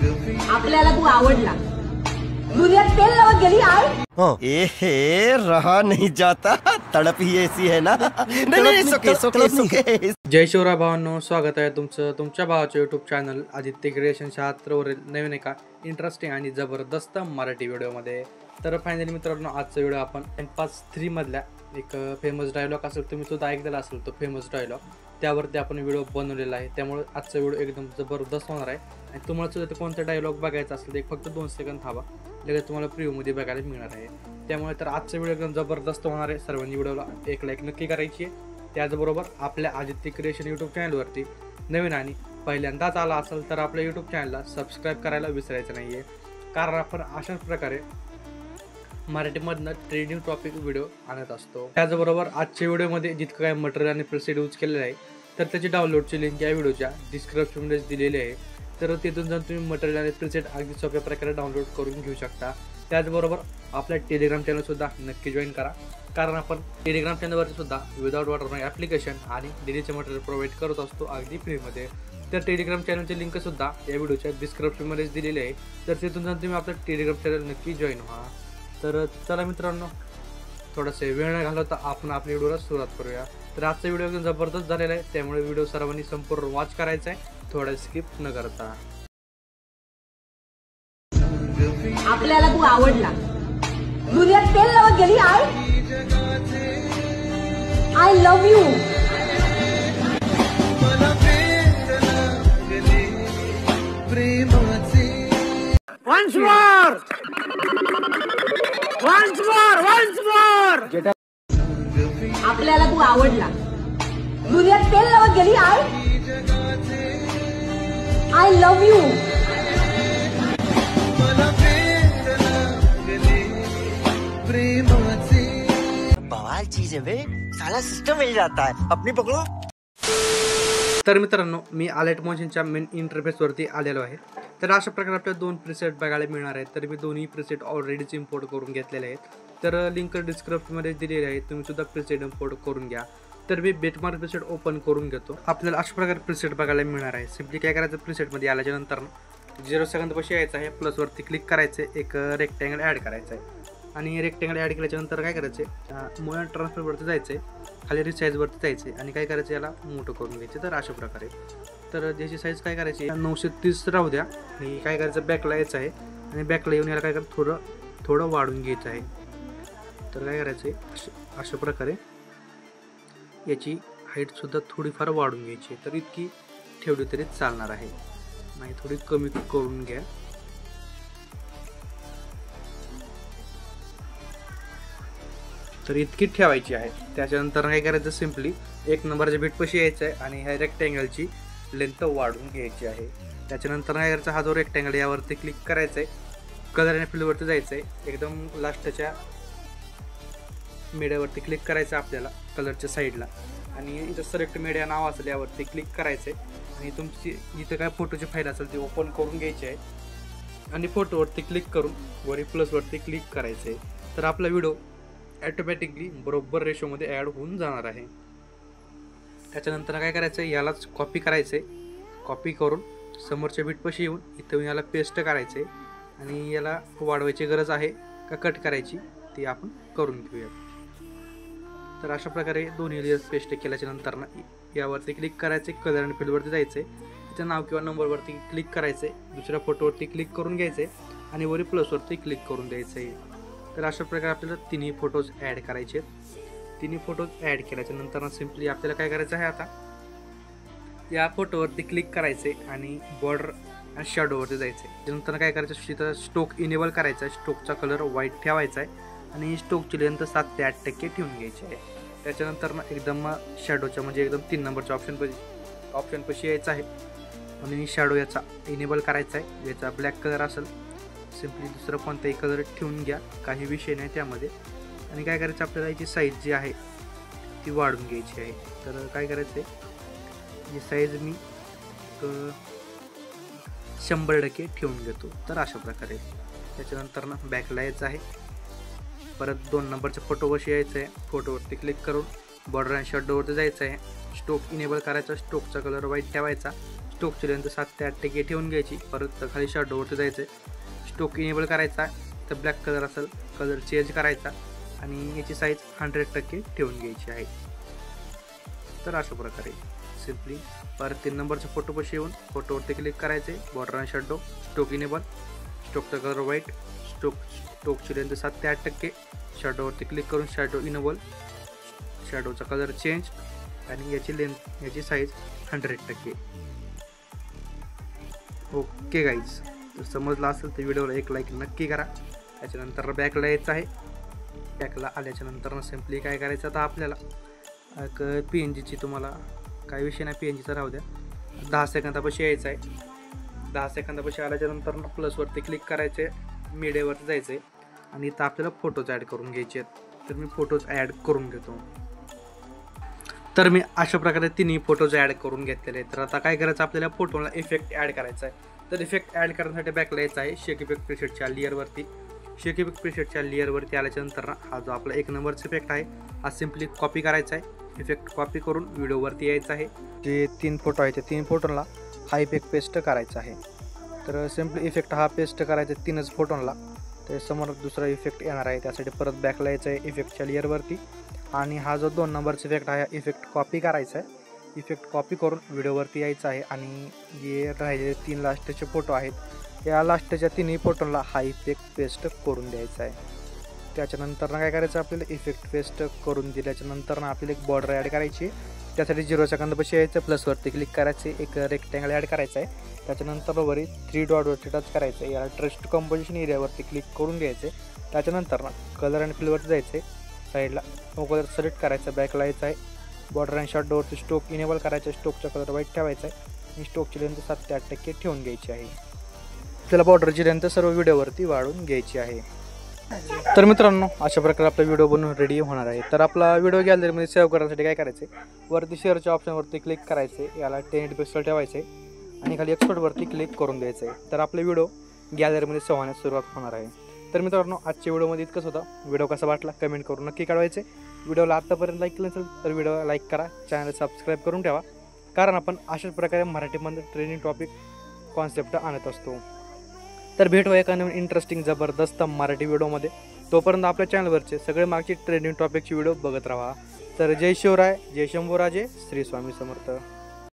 आपल्याला तू आवडला, दुनियात तेल लावत गेली आहे। हे रहा नहीं जाता, तड़प ही ऐसी है ना। नहीं, सोके। जय शिवराय भावांनो, स्वागत आहे तुमचं तुमच्या भावाच्या यूट्यूब चॅनल आदित्य क्रिएशन 76 वरील नवीन एका इंटरेस्टिंग आणि जबरदस्त मराठी व्हिडिओमध्ये। तर फायनली मित्रांनो, आजचा व्हिडिओ आपण M53 मधल्या एक फेमस डायलॉग असेल, तुम्ही सुद्धा ऐकलेला असेल तो फेमस डायलॉग, त्यावरती आपण व्हिडिओ बनवलेला आहे। त्यामुळे आजचा व्हिडिओ एकदम जबरदस्त होणार आहे आणि तुम्हाला सुद्धा कोणता डायलॉग बघायचा असेल तर फक्त 2 सेकंद थांबा, लगेच तुम्हाला प्रिव्ह्यूमध्ये बघायला मिळणार आहे। त्यामुळे तर आजचा व्हिडिओ एकदम जबरदस्त होणार आहे। सर्वांनी व्हिडिओला एक लाईक नक्की करायची आहे। त्याचबरोबर आपल्या आदित्य क्रिएशन यूट्यूब चॅनलवरती नवीन आणि पहिल्यांदाच आला असेल तर आपल्या यूट्यूब चॅनलला सबस्क्राईब करायला विसरायचं नाही आहे, कारण आपण अशाच प्रकारे मराठीमधनं ट्रेंडिंग टॉपिक व्हिडिओ आणत असतो। त्याचबरोबर आजच्या व्हिडिओमध्ये जितकं काय मटेरियल आणि प्रीसेट यूज केलेलं आहे तर त्याची डाउनलोडची लिंक या व्हिडिओच्या डिस्क्रिप्शनमध्ये दिलेली आहे। तर तिथून जाऊन तुम्ही मटेरियल आणि प्रीसेट अगदी सोप्या प्रकारे डाउनलोड करून घेऊ शकता। त्याचबरोबर आपल्या टेलिग्राम चॅनलसुद्धा नक्की जॉईन करा, कारण आपण टेलिग्राम चॅनलवरती सुद्धा विदाउट वॉटर ॲप्लिकेशन आणि डेलीचे मटेरियल प्रोव्हाइड करत असतो अगदी फ्रीमध्ये। तर टेलिग्राम चॅनलची लिंकसुद्धा या व्हिडिओच्या डिस्क्रिप्शनमध्येच दिलेली आहे। तर तिथून जाऊन तुम्ही आपलं टेलिग्राम चॅनल नक्की जॉईन व्हा। तर चला मित्रांनो, थोडासा वेळ न घालवता आपण आपल्या व्हिडिओला सुरुवात करूया। तर आजचा व्हिडिओ एकदम जबरदस्त झालेला आहे, त्यामुळे व्हिडिओ सर्वांनी संपूर्ण वॉच करायचा आहे, थोडा स्किप न करता। आपल्याला तू आवडला, दुनियात तेल लावत गेली आहे। I love you. Once more! Once more! Once more! आपल्याला तू आवडला, दुनियात तेल लावत गेली आहे। I love you. बवाल चीज है बे, साला सिस्टम मिल जाता है, अपनी पकड़ो। तर मित्रांनो, मी आलेट मोशनच्या मेन इंटरफेसवरती आलेलो आहे। तर अशा प्रकारे आपल्याला 2 प्रीसेट बघायला मिळणार आहेत। तर मी दोन्ही प्रीसेट ऑलरेडीच इम्पोर्ट करून घेतलेले आहेत। तर लिंक डिस्क्रिप्शनमध्ये दिलेली आहे, तुम्ही सुद्धा प्रीसेट इम्पोर्ट करून घ्या। तर मी बेटमार्क प्रीसेट ओपन करून घेतो। आपल्याला अशा प्रकारे प्रीसेट बघायला मिळणार आहे। सिम्पली काय करायचं, प्रीसेटमध्ये आल्याच्या नंतर 0 सेकंदपाशी यायचं आहे, प्लसवरती क्लिक करायचं, एक रेक्टँगल ॲड करायचं आहे आणि रेक्टँगल ॲड केल्याच्यानंतर काय करायचं आहे, मोशन ट्रान्सफरवरती जायचं आहे, खाली रिसाईजवरती जायचं आहे आणि काय करायचं, याला मोठं करून घ्यायचं। तर अशा प्रकारे तर त्याची साईज काय करायची, 930 राहू द्या आणि काय करायचं, बॅकला यायचं आहे आणि बॅकला येऊन याला काय करायचं, थोडं वाढून घ्यायचं आहे। तर काय करायचं आहे, अशा प्रकारे याची हाईटसुद्धा थोडीफार वाढून घ्यायची आहे। तर इतकी ठेवली तरी चालणार आहे, नाही थोडी कमी करून घ्या। तर इतकी ठेवायची आहे। त्याच्यानंतर काय करायचं, सिम्पली 1 नंबरच्या बीटपाशी यायचं आहे आणि ह्या रेक्टँगलची लेंथ वाढून घ्यायची आहे। त्याच्यानंतर काय करायचं, हा जो रेक्टँगल यावरती क्लिक करायचं आहे, कलर आणि फिलवरती जायचं आहे, एकदम लास्टच्या मीडियावरती क्लिक करायचं आपल्याला कलरच्या साईडला आणि इथं सिलेक्ट मीडिया नाव असेल यावरती क्लिक करायचं आहे आणि तुमची इथं काय फोटोची फाईल असेल ती ओपन करून घ्यायची आहे आणि फोटोवरती क्लिक करून वरी प्लसवरती क्लिक करायचं आहे। तर आपला व्हिडिओ ॲटोमॅटिकली बरोबर रेशोमध्ये ॲड होऊन जाणार आहे। त्याच्यानंतर काय करायचं, यालाच कॉपी करायचं आहे, कॉपी करून समोरच्या बीटपाशी येऊन इथं याला पेस्ट करायचं आहे आणि याला वाढवायची गरज आहे का कट करायची ती आपण करून घेऊया। तर अशा प्रकारे दोन्ही लेअर्स पेस्ट केल्याच्या नंतर ना यावरती क्लिक करायचे, कलर आणि फील्डवरती जायचं आहे, तिथं नाव किंवा नंबरवरती क्लिक करायचं आहे, दुसऱ्या फोटोवरती क्लिक करून घ्यायचं आहे आणि वरी प्लसवरती क्लिक करून द्यायचं आहे। तर अशा प्रकारे आपल्याला तिन्ही फोटोज ॲड करायचे आहेत। तिन्ही फोटोज ॲड केल्याच्या नंतर सिम्पली आपल्याला काय करायचं आहे, आता या फोटोवरती क्लिक करायचे आणि बॉर्डर आणि शॅडोवरती जायचं आहे। त्यानंतर काय करायचं, तिथं स्टोक इनेबल करायचा आहे, स्टोकचा कलर व्हाईट ठेवायचा आहे आणि स्टोकची लेंथ 7 ते 8% ठेवून घ्यायची आहे। त्याच्यानंतर ना एकदम शॅडोच्या म्हणजे एकदम 3 नंबरच्या ऑप्शनपाशी यायचं आहे आणि शॅडो याचा इनेबल करायचा आहे। याचा ब्लॅक कलर असेल, सिम्पली दुसरं कोणताही कलर ठेवून घ्या, काही विषय नाही त्यामध्ये। आणि काय करायचं, आपल्याला याची साईज जी आहे ती वाढून घ्यायची आहे। तर काय करायचं आहे, ही साईज मी 100% ठेवून घेतो। तर अशा प्रकारे त्याच्यानंतर ना बॅकला यायचं आहे, परत 2 नंबरच्या फोटोवरशी यायचं आहे, फोटोवरती क्लिक करून बॉर्डर आणि शॅडोवरती जायचं आहे, स्टोक इनेबल करायचा, स्टोकचा कलर व्हाईट ठेवायचा, स्टोकची लेंथ 7 ते 8% ठेवून घ्यायची. परत खाली शॅडोवरती जायचं आहे, स्टोक इनेबल करायचा. तर ब्लॅक कलर असेल कलर चेंज करायचा आणि याची साईज 100% ठेवून घ्यायची आहे. तर अशा प्रकारे सिम्पली परत 3 नंबरच्या फोटोपाशी येऊन फोटोवरती क्लिक करायचे, बॉर्डर आणि शॅडो, स्टोक इनेबल, स्टोकचा कलर व्हाईट, स्टोकची लेंथ 7 ते 8%, शॅडोवरती क्लिक करून शॅडो इनेबल, शॅडोचा कलर चेंज आणि याची साईज 100%. ओके गाईज, तर समजलं असेल तर व्हिडिओला एक लाईक नक्की करा. त्याच्यानंतर बॅकला यायचं आहे. बॅकला आल्याच्या नंतर सिम्पली काय करायचं, आता आपल्याला एक PNGची तुम्हाला काय विषय नाही, PNGचा राहू द्या. 10 सेकंदापाशी यायचं आहे. 10 सेकंदापाशी आल्याच्या नंतर प्लसवरती क्लिक करायचे, मीडियावरती जायचं आहे आणि इथं आपल्याला फोटोज ॲड करून घ्यायचे आहेत. तर मी फोटोज ॲड करून घेतो. तर मी अशा प्रकारे तिन्ही फोटोज ॲड करून घेतलेले आहेत. तर आता काय करायचं, आपल्याला फोटोला इफेक्ट ॲड करायचा आहे. तर इफेक्ट ॲड करण्यासाठी बॅकला यायचं आहे, शेक इफेक्ट प्रीसेटच्या लेअरवरती. शेक इफेक्ट प्रीसेटच्या लेअरवरती आल्याच्या नंतर हा जो आपला 1 नंबरचा इफेक्ट आहे हा सिम्पली कॉपी करायचा आहे. इफेक्ट कॉपी करून व्हिडिओवरती यायचं आहे. जे 3 फोटो आहेत त्या 3 फोटोला हा इफेक्ट पेस्ट करायचा आहे. तर सिम्पली इफेक्ट हा पेस्ट करायचा 3च फोटोला. ते समोर दुसरा इफेक्ट येणार आहे, त्यासाठी परत बॅकला यायचं आहे इफेक्टच्या लेअरवरती आणि हा जो 2 नंबरचा इफेक्ट आहे इफेक्ट कॉपी करायचा आहे. इफेक्ट कॉपी करून व्हिडिओवरती यायचं आहे आणि जे राहिलेले 3 लास्टचे फोटो आहेत या लास्टच्या 3ही फोटोला हा इफेक्ट पेस्ट करून द्यायचा आहे. त्याच्यानंतर काय करायचं, आपल्याला इफेक्ट पेस्ट करून दिल्याच्यानंतर आपल्याला एक बॉर्डर ॲड करायची. त्यासाठी 0 सेकंदापाशी यायचं, प्लसवरती क्लिक करायचे, एक रेक्टँगल ॲड करायचा आहे. त्याच्यानंतर वरी 3 डॉटवरती टच करायचं आहे. याला ट्रेस्ट कंपोजिशन एरियावरती क्लिक करून घ्यायचे. त्याच्यानंतर कलर आणि फिलवरती जायचे, साईडला नो कलर सिलेक्ट करायचा, बॅकला यायचं आहे, बॉर्डर आणि शॅडोवरती स्टोक इनेबल करायचं, स्टोकचा कलर व्हाईट ठेवायचा आहे आणि स्टोकची लेंथ 7 ते 8% ठेवून घ्यायची आहे. आपल्याला बॉर्डरची लेंथ सर्व व्हिडिओवरती वाढवून घ्यायची आहे. तर मित्रांनो, अशा प्रकारे आपला व्हिडिओ बनवून रेडी होणार आहे. तर आपला व्हिडिओ गॅलरीमध्ये सेव्ह करण्यासाठी काय करायचं आहे, वरती शेअरच्या ऑप्शनवरती क्लिक करायचे, याला 1080 पिक्सल ठेवायचे आणि खाली एक्सपोर्टवरती क्लिक करून द्यायचं आहे. तर आपला व्हिडिओ गॅलरीमध्ये सेव्ह होण्यास सुरुवात होणार आहे. तर मित्रांनो, आजच्या व्हिडिओमध्ये इतकंच होतं. व्हिडिओ कसा वाटला कमेंट करून नक्की कळवायचे. व्हिडिओला आत्तापर्यंत लाईक केलं नसेल तर व्हिडिओला लाईक करा, चॅनल सबस्क्राईब करून ठेवा, कारण आपण अशाच प्रकारे मराठीमध्ये ट्रेनिंग टॉपिक कॉन्सेप्ट आणत असतो. तर भेटूया एका नवीन इंटरेस्टिंग जबरदस्त मराठी व्हिडिओमध्ये. तोपर्यंत आपल्या चॅनलवरचे सगळे मागचे ट्रेनिंग टॉपिकचे व्हिडिओ बघत राहा. तर जय शिवराय, जय शंभूराजे, श्री स्वामी समर्थ.